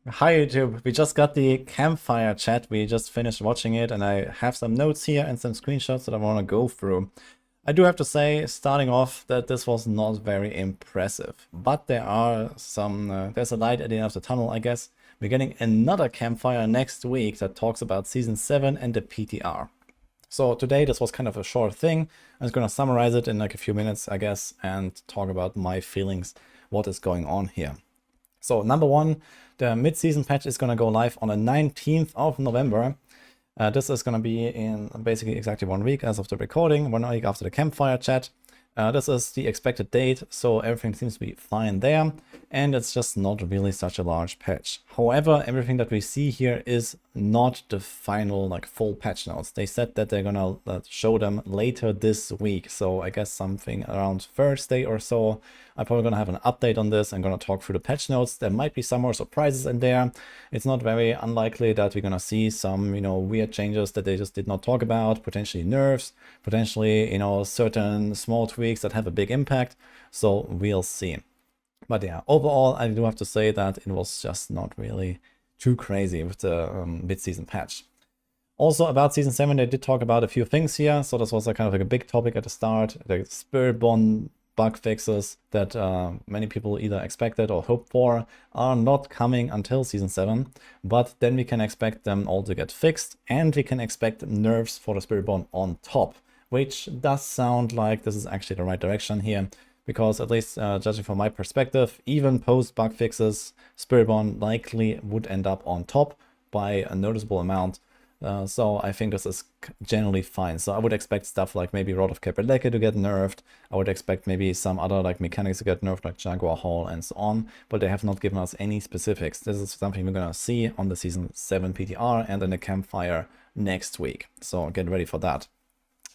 Hi YouTube, we just got the Campfire chat, we just finished watching it and I have some notes here and some screenshots that I want to go through. I do have to say, starting off, that this was not very impressive, but there are some, there's a light at the end of the tunnel, I guess. We're getting another Campfire next week that talks about Season 7 and the PTR. So today this was kind of a short thing. I'm just gonna summarize it in like a few minutes, I guess, and talk about my feelings, what is going on here. So number one, the mid-season patch is going to go live on the 19th of November. This is going to be in basically exactly 1 week as of the recording, 1 week after the Campfire chat. This is the expected date, so everything seems to be fine there, and it's just not really such a large patch. However, everything that we see here is not the final, like, full patch notes. They said that they're gonna show them later this week, so I guess something around Thursday or so. I'm probably gonna have an update on this. I'm gonna talk through the patch notes. There might be some more surprises in there. It's not very unlikely that we're gonna see some, weird changes that they just did not talk about, potentially nerfs, potentially, certain small tweaks that have a big impact. So we'll see. But yeah, overall, I do have to say that it was just not really too crazy with the mid-season patch. Also, about Season 7, they did talk about a few things here. So this was kind of like a big topic at the start. The Spiritborn bug fixes that many people either expected or hoped for are not coming until Season 7. But then we can expect them all to get fixed. And we can expect nerfs for the Spiritborn on top. Which does sound like this is actually the right direction here. Because at least judging from my perspective, even post-bug fixes, Spiritborn likely would end up on top by a noticeable amount. So I think this is generally fine. So I would expect stuff like maybe Rod of Capreleke to get nerfed. I would expect maybe some other like mechanics to get nerfed, like Jaguar Hall and so on. But they have not given us any specifics. This is something we're gonna see on the Season 7 PTR and in the Campfire next week. So get ready for that.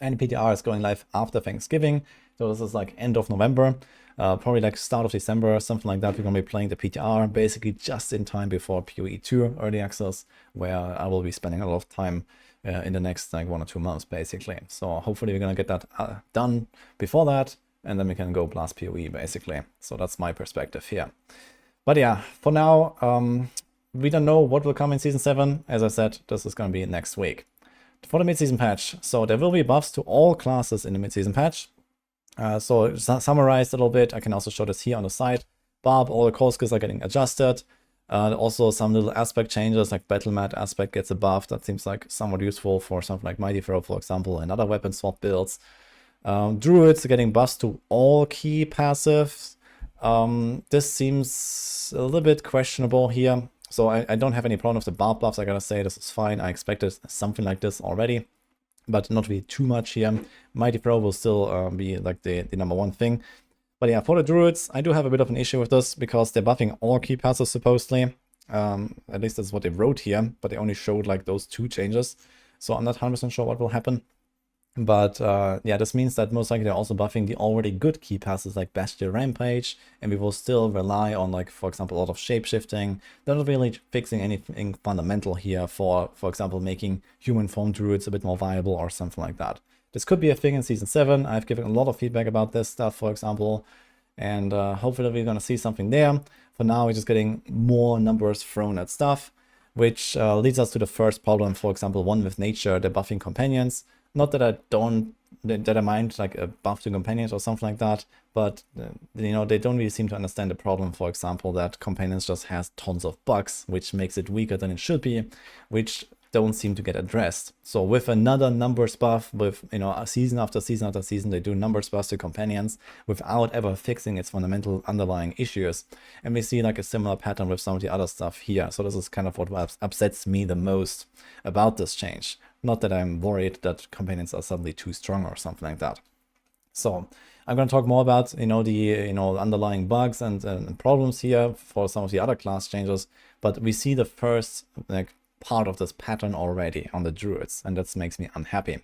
And PTR is going live after Thanksgiving. So this is like end of November, probably like start of December, something like that. We're going to be playing the PTR basically just in time before PoE 2 early access, where I will be spending a lot of time in the next like 1 or 2 months basically. So hopefully we're going to get that done before that, and then we can go blast PoE basically. So that's my perspective here. But yeah, for now, we don't know what will come in Season 7. As I said, this is going to be next week. For the mid-season patch, so there will be buffs to all classes in the mid-season patch. So summarized a little bit, I can also show this here on the side. Barb, all the core skills are getting adjusted. Also some little aspect changes, like Battle Mat aspect gets a buff. That seems like somewhat useful for something like Mighty Throw, for example, and other weapon swap builds. Druids are getting buffs to all key passives. This seems a little bit questionable here. So I don't have any problem with the barb buffs, I gotta say, this is fine. I expected something like this already, but not really too much here. Mighty Throw will still be like the number one thing. But yeah, for the Druids, I do have a bit of an issue with this, because they're buffing all key passives supposedly. At least that's what they wrote here, but they only showed like those 2 changes. So I'm not 100% sure what will happen. But yeah, this means that most likely they're also buffing the already good key passes like Bestial Rampage, and we will still rely on, like, for example, a lot of shapeshifting. They're not really fixing anything fundamental here for example, making human form druids a bit more viable or something like that. This could be a thing in Season 7. I've given a lot of feedback about this stuff, for example, and hopefully we're gonna see something there. For now, we're just getting more numbers thrown at stuff, which leads us to the first problem, for example, one with nature, the buffing companions. Not that I mind like a buff to companions or something like that, but they don't really seem to understand the problem, for example, that companions just has tons of bugs, which makes it weaker than it should be, which don't seem to get addressed. So with another numbers buff, with season after season after season, they do numbers buffs to companions without ever fixing its fundamental underlying issues. And we see like a similar pattern with some of the other stuff here. So this is kind of what upsets me the most about this change. Not that I'm worried that companions are suddenly too strong or something like that. So I'm going to talk more about the underlying bugs and problems here for some of the other class changes, but we see the first like part of this pattern already on the druids, and that makes me unhappy.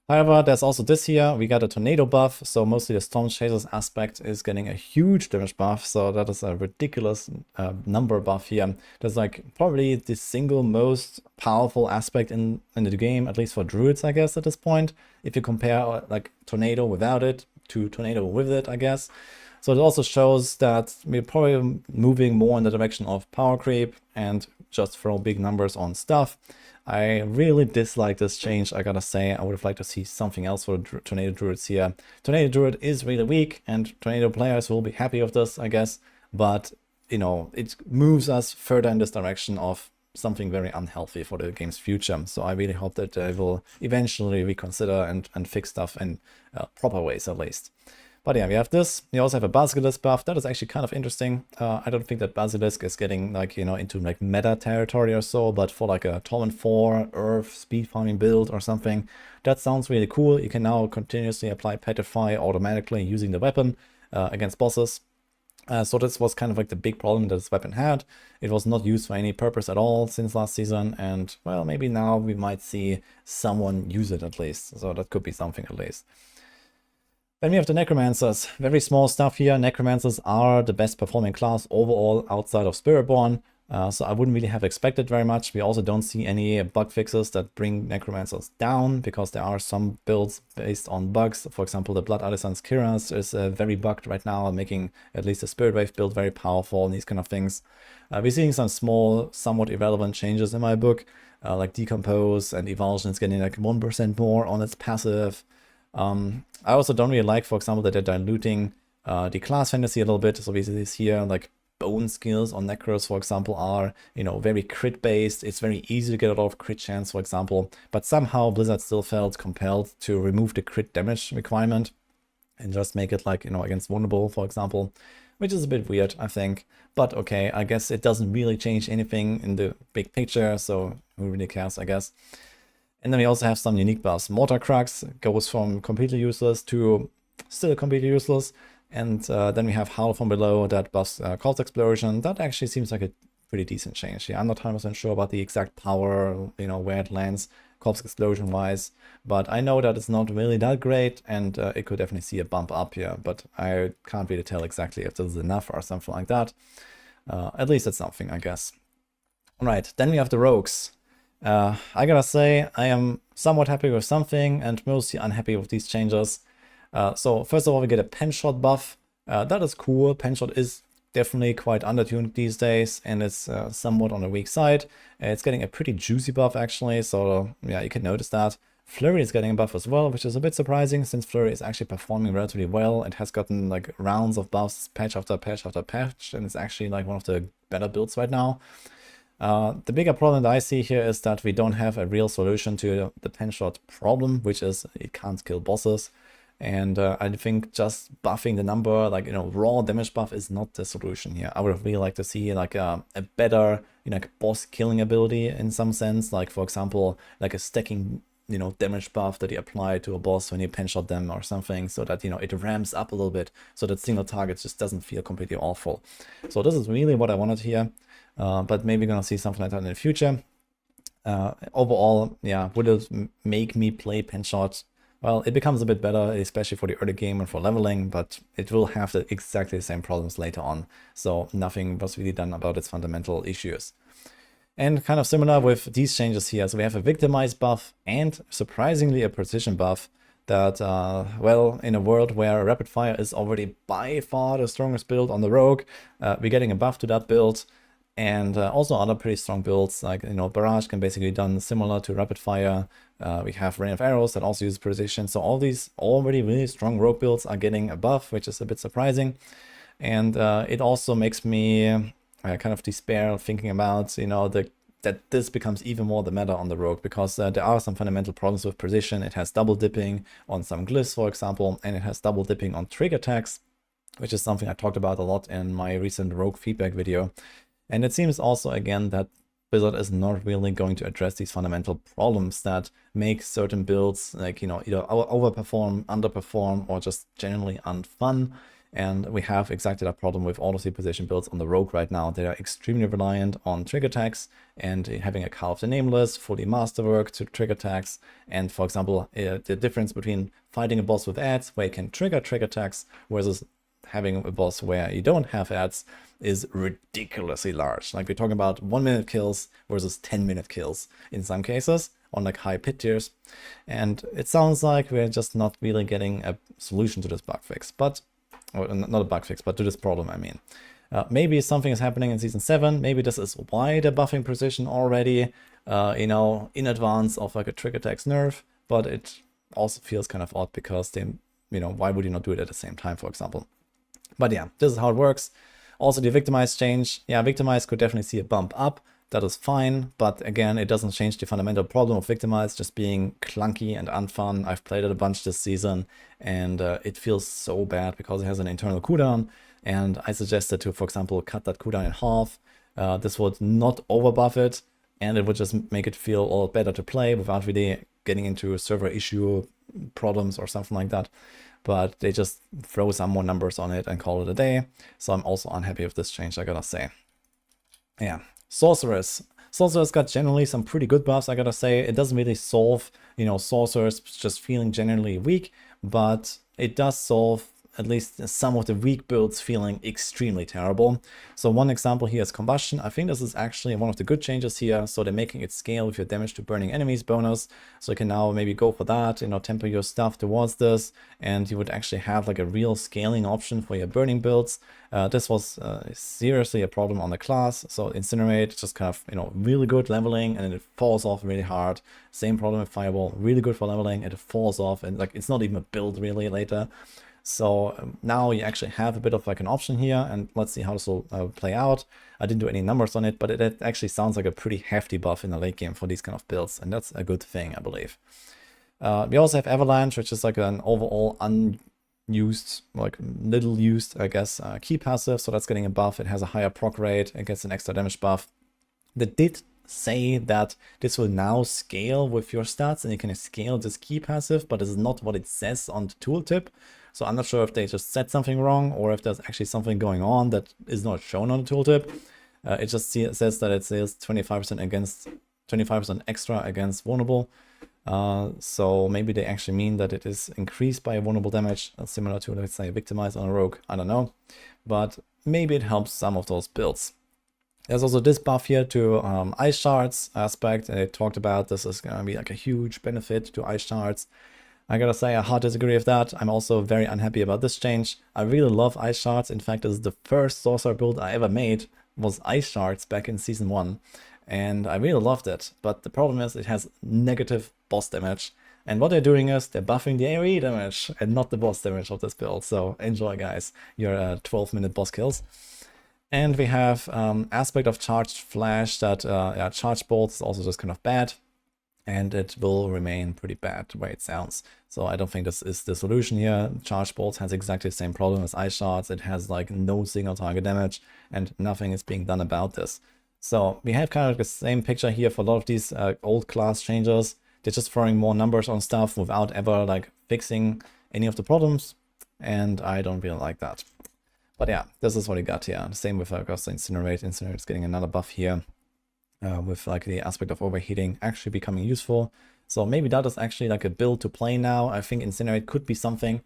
However, there's also this here. We got a tornado buff, so mostly the Storm Chasers aspect is getting a huge damage buff, so that is a ridiculous number buff here. That's like probably the single most powerful aspect in the game, at least for druids, I guess, at this point. If you compare like Tornado without it to Tornado with it, I guess. So it also shows that we're probably moving more in the direction of power creep and just throw big numbers on stuff. I really dislike this change, I gotta say. I would have liked to see something else for the Tornado Druids here. Tornado Druid is really weak, and Tornado players will be happy with this, I guess. But, you know, it moves us further in this direction of something very unhealthy for the game's future. So I really hope that they will eventually reconsider and fix stuff in proper ways, at least. But yeah, we have this. We also have a Basilisk buff. That is actually kind of interesting. I don't think that Basilisk is getting, like, you know, into like meta territory or so, but for like a Torment 4 Earth speed farming build or something, that sounds really cool. You can now continuously apply Petrify automatically using the weapon against bosses. So this was kind of like the big problem that this weapon had. It was not used for any purpose at all since last season, and well, maybe now we might see someone use it at least. So that could be something at least. Then we have the Necromancers. Very small stuff here. Necromancers are the best performing class overall outside of Spiritborn. So I wouldn't really have expected very much. We also don't see any bug fixes that bring Necromancers down, because there are some builds based on bugs. For example, the Blood Artisan's Kiras is very bugged right now, making at least the Spirit Wave build very powerful and these kind of things. We're seeing some small, somewhat irrelevant changes in my book, like Decompose and Evulsion is getting like 1% more on its passive. I also don't really like, for example, that they're diluting the class fantasy a little bit. So we see this here, like bone skills on Necros, for example, are, you know, very crit based. It's very easy to get a lot of crit chance, for example, but somehow Blizzard still felt compelled to remove the crit damage requirement and just make it like, you know, against vulnerable, for example, which is a bit weird, I think. But okay, I guess it doesn't really change anything in the big picture, so who really cares, I guess. And then we also have some unique buffs. Mortar Crux goes from completely useless to still completely useless. And then we have Howl from Below that buffs Corpse Explosion. That actually seems like a pretty decent change. Yeah, I'm not 100% sure about the exact power, you know, where it lands Corpse Explosion wise. But I know that it's not really that great, and it could definitely see a bump up here. But I can't really tell exactly if this is enough or something like that. At least it's something, I guess. All right, then we have the Rogues. I gotta say, I am somewhat happy with something and mostly unhappy with these changes. So first of all, we get a pen shot buff. That is cool. Pen shot is definitely quite undertuned these days, and it's somewhat on the weak side. It's getting a pretty juicy buff actually, so yeah, you can notice that. Flurry is getting a buff as well, which is a bit surprising since Flurry is actually performing relatively well. It has gotten like rounds of buffs, patch after patch after patch, and it's actually like one of the better builds right now. The bigger problem that I see here is that we don't have a real solution to the pen shot problem, which is it can't kill bosses. And I think just buffing the number, like, you know, raw damage buff is not the solution here. I would really like to see like a better, you know, like boss killing ability in some sense. Like, for example, like a stacking, you know, damage buff that you apply to a boss when you pen shot them or something, so that, you know, it ramps up a little bit so that single target just doesn't feel completely awful. So this is really what I wanted here. But maybe gonna see something like that in the future. Overall, yeah, would it make me play pen shot? Well, it becomes a bit better, especially for the early game and for leveling, but it will have exactly the same problems later on. So nothing was really done about its fundamental issues. And kind of similar with these changes here. So we have a victimize buff and surprisingly a precision buff that, well, in a world where rapid fire is already by far the strongest build on the rogue, we're getting a buff to that build. And also other pretty strong builds, like, you know, Barrage can basically be done similar to Rapid Fire. We have Rain of Arrows that also uses Precision. So all these already really strong rogue builds are getting a buff, which is a bit surprising. And it also makes me kind of despair thinking about, you know, that this becomes even more the meta on the rogue, because there are some fundamental problems with Precision. It has double dipping on some glyphs, for example, and it has double dipping on trigger attacks, which is something I talked about a lot in my recent rogue feedback video. And it seems also, again, that Blizzard is not really going to address these fundamental problems that make certain builds, like, you know, either overperform, underperform, or just generally unfun. And we have exactly that problem with all of the position builds on the rogue right now. They are extremely reliant on trigger attacks and having a Call of the Nameless, fully masterwork to trigger attacks. And for example, the difference between fighting a boss with ads, where you can trigger attacks, versus having a boss where you don't have ads, is ridiculously large. Like, we're talking about 1 minute kills versus 10-minute kills in some cases on like high pit tiers. And it sounds like we're just not really getting a solution to this bug fix. But or not a bug fix, but to this problem, I mean. Maybe something is happening in Season 7, maybe this is why they're buffing precision already, you know, in advance of like a trick attacks nerf, but it also feels kind of odd because they, you know, why would you not do it at the same time, for example? But yeah, this is how it works. Also the Victimize change, yeah, Victimize could definitely see a bump up, that is fine, but again, it doesn't change the fundamental problem of Victimize just being clunky and unfun. I've played it a bunch this season, and it feels so bad because it has an internal cooldown, and I suggested to, for example, cut that cooldown in half. This would not overbuff it, and it would just make it feel a lot better to play without really getting into server issue problems or something like that. But they just throw some more numbers on it and call it a day. So I'm also unhappy with this change, I gotta say. Yeah. Sorcerers. Sorcerers got generally some pretty good buffs, I gotta say. It doesn't really solve, you know, Sorcerers just feeling generally weak, but it does solve at least some of the weak builds feeling extremely terrible. So one example here is Combustion. I think this is actually one of the good changes here. So they're making it scale with your damage to burning enemies bonus. So you can now maybe go for that, you know, temper your stuff towards this, and you would actually have like a real scaling option for your burning builds. This was seriously a problem on the class. So Incinerate, just kind of, you know, really good leveling, and then it falls off really hard. Same problem with Fireball, really good for leveling, and it falls off, and like it's not even a build really later. So now you actually have a bit of like an option here, and let's see how this will play out. I didn't do any numbers on it, but it actually sounds like a pretty hefty buff in the late game for these kind of builds, and that's a good thing, I believe. We also have Avalanche, which is like an overall unused, like little used, I guess, key passive, so that's getting a buff. It has a higher proc rate, it gets an extra damage buff. They did say that this will now scale with your stats, and you can scale this key passive, but this is not what it says on the tooltip. So I'm not sure if they just said something wrong or if there's actually something going on that is not shown on the tooltip. It just says that it says 25% against 25% extra against vulnerable. So maybe they actually mean that it is increased by vulnerable damage, similar to, let's say, Victimize on a rogue. I don't know, but maybe it helps some of those builds. There's also this buff here to Ice Shards aspect, and they talked about this is going to be like a huge benefit to Ice Shards. I gotta say, I hard disagree with that. I'm also very unhappy about this change. I really love Ice Shards. In fact, this is the first Sorcerer build I ever made was Ice Shards back in Season 1. And I really loved it. But the problem is it has negative boss damage. And what they're doing is they're buffing the AoE damage and not the boss damage of this build. So enjoy, guys, your 12-minute boss kills. And we have aspect of Charged Flash that Charged Bolts is also just kind of bad. And it will remain pretty bad the way it sounds. So I don't think this is the solution here. Charge Bolts has exactly the same problem as Ice Shards. It has like no single target damage, and nothing is being done about this. So we have kind of the same picture here for a lot of these old class changes. They're just throwing more numbers on stuff without ever like fixing any of the problems, and I don't really like that. But yeah, this is what we got here. Same with Incinerate. Incinerate is getting another buff here. With like the aspect of overheating actually becoming useful. So maybe that is actually like a build to play now. I think Incinerate could be something,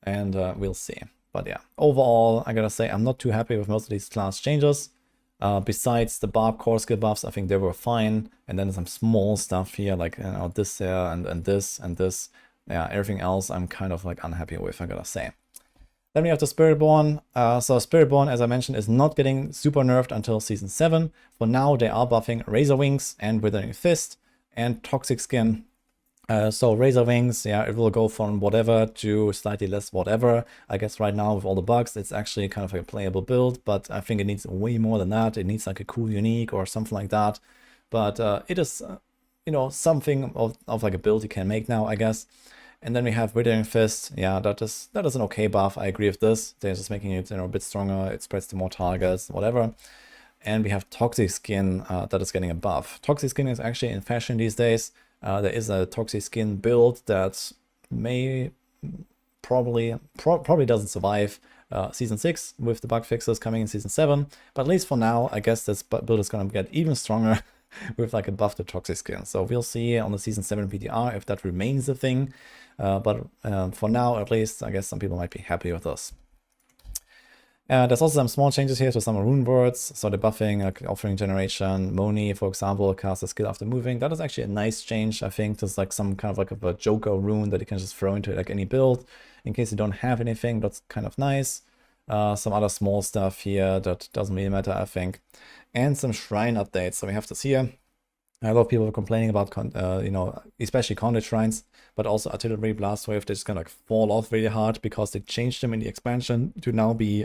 and we'll see. But yeah, overall, I gotta say I'm not too happy with most of these class changes. Besides the Barb core skill buffs, I think they were fine. And then some small stuff here, like, you know, this here and this and this. Yeah, everything else I'm kind of like unhappy with, I gotta say. Then we have the Spiritborn. So Spiritborn, as I mentioned, is not getting super nerfed until Season 7. For now, they are buffing Razor Wings and Withering Fist and Toxic Skin. So Razor Wings, yeah, it will go from whatever to slightly less whatever. I guess right now with all the bugs, it's actually kind of like a playable build, but I think it needs way more than that. It needs like a cool unique or something like that. But it is, you know, something of like a build you can make now, I guess. And then we have Withering Fist. Yeah, that is an okay buff. I agree with this. They're just making it, you know, a bit stronger. It spreads to more targets, whatever. And we have Toxic Skin that is getting a buff. Toxic Skin is actually in fashion these days. There is a Toxic Skin build that may probably doesn't survive Season 6 with the bug fixes coming in Season 7. But at least for now, I guess this build is going to get even stronger with like a buff to Toxic Skin. So we'll see on the Season 7 PTR if that remains a thing. But for now, at least, I guess some people might be happy with us. There's also some small changes here to some rune words. So the buffing, like offering generation, Moni, for example, casts a skill after moving. That is actually a nice change, I think. There's like some kind of like a joker rune that you can just throw into like any build in case you don't have anything. That's kind of nice. Some other small stuff here that doesn't really matter, I think. And some shrine updates. So we have this here. A lot of people are complaining about, you know, especially Conduit shrines, but also Artillery Blast Wave. They're just gonna like fall off really hard because they changed them in the expansion to now be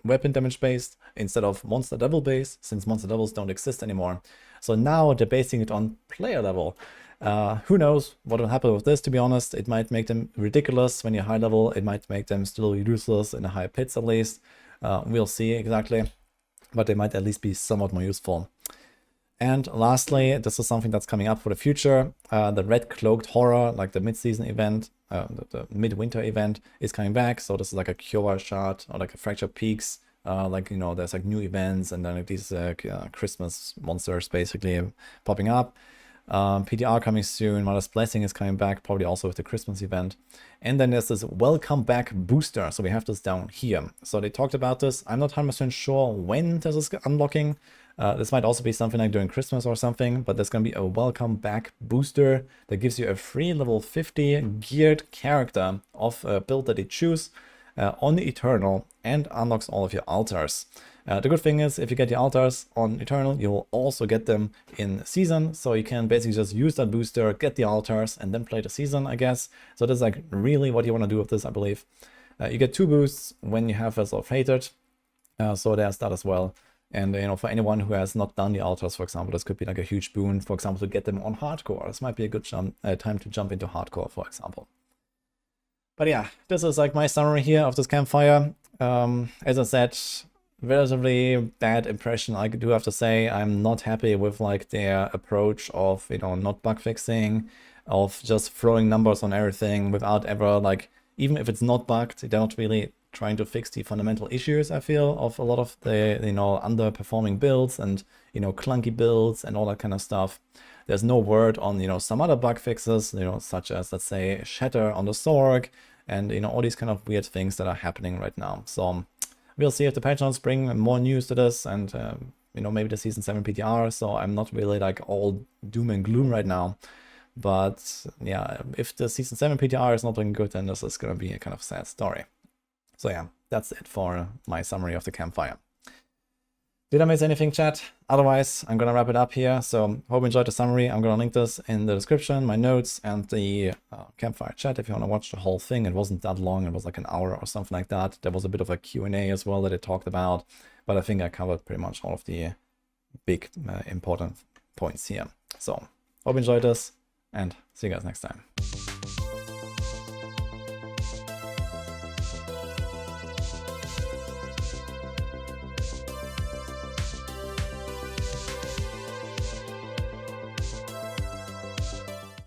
weapon damage based instead of monster level based, since monster levels don't exist anymore. So now they're basing it on player level. Who knows what will happen with this, to be honest. It might make them ridiculous when you're high level. It might make them still useless in the higher pits at least. We'll see exactly, but they might at least be somewhat more useful. And lastly, this is something that's coming up for the future. The Red Cloaked Horror, like the mid-season event, the midwinter event, is coming back. So this is like a Cure Shard or like a Fractured Peaks. Like, you know, there's like new events and then like these Christmas monsters basically popping up. PDR coming soon. Mother's Blessing is coming back, probably also with the Christmas event. And then there's this Welcome Back booster. So we have this down here. So they talked about this. I'm not 100% sure when this is unlocking. This might also be something like during Christmas or something, but there's going to be a Welcome Back booster that gives you a free level 50 geared character of a build that you choose on the Eternal and unlocks all of your altars. The good thing is, if you get the altars on Eternal, you'll also get them in Season, so you can basically just use that booster, get the altars, and then play the Season, I guess. So this is like really what you want to do with this, I believe. You get 2 boosts when you have Vessel of Hatred, so there's that as well. And, you know, for anyone who has not done the altars, for example, this could be like a huge boon, for example, to get them on hardcore. This might be a good time to jump into hardcore, for example. But yeah, this is like my summary here of this Campfire. As I said, relatively bad impression, I do have to say. I'm not happy with like their approach of, you know, not bug fixing, of just throwing numbers on everything without ever, like, even if it's not bugged, they're not really trying to fix the fundamental issues, I feel, of a lot of the, you know, underperforming builds and, you know, clunky builds and all that kind of stuff. There's no word on, you know, some other bug fixes, you know, such as, let's say, Shatter on the Sorg and, you know, all these kind of weird things that are happening right now. So we'll see if the patch notes bring more news to this and, you know, maybe the Season 7 PTR. So I'm not really like all doom and gloom right now. But yeah, if the Season 7 PTR is not looking good, then this is going to be a kind of sad story. So yeah, that's it for my summary of the Campfire. Did I miss anything, chat? Otherwise, I'm gonna wrap it up here. So hope you enjoyed the summary. I'm gonna link this in the description, my notes, and the Campfire chat if you wanna watch the whole thing. It wasn't that long. It was like an hour or something like that. There was a bit of a Q&A as well that it talked about, but I think I covered pretty much all of the big important points here. So hope you enjoyed this, and see you guys next time.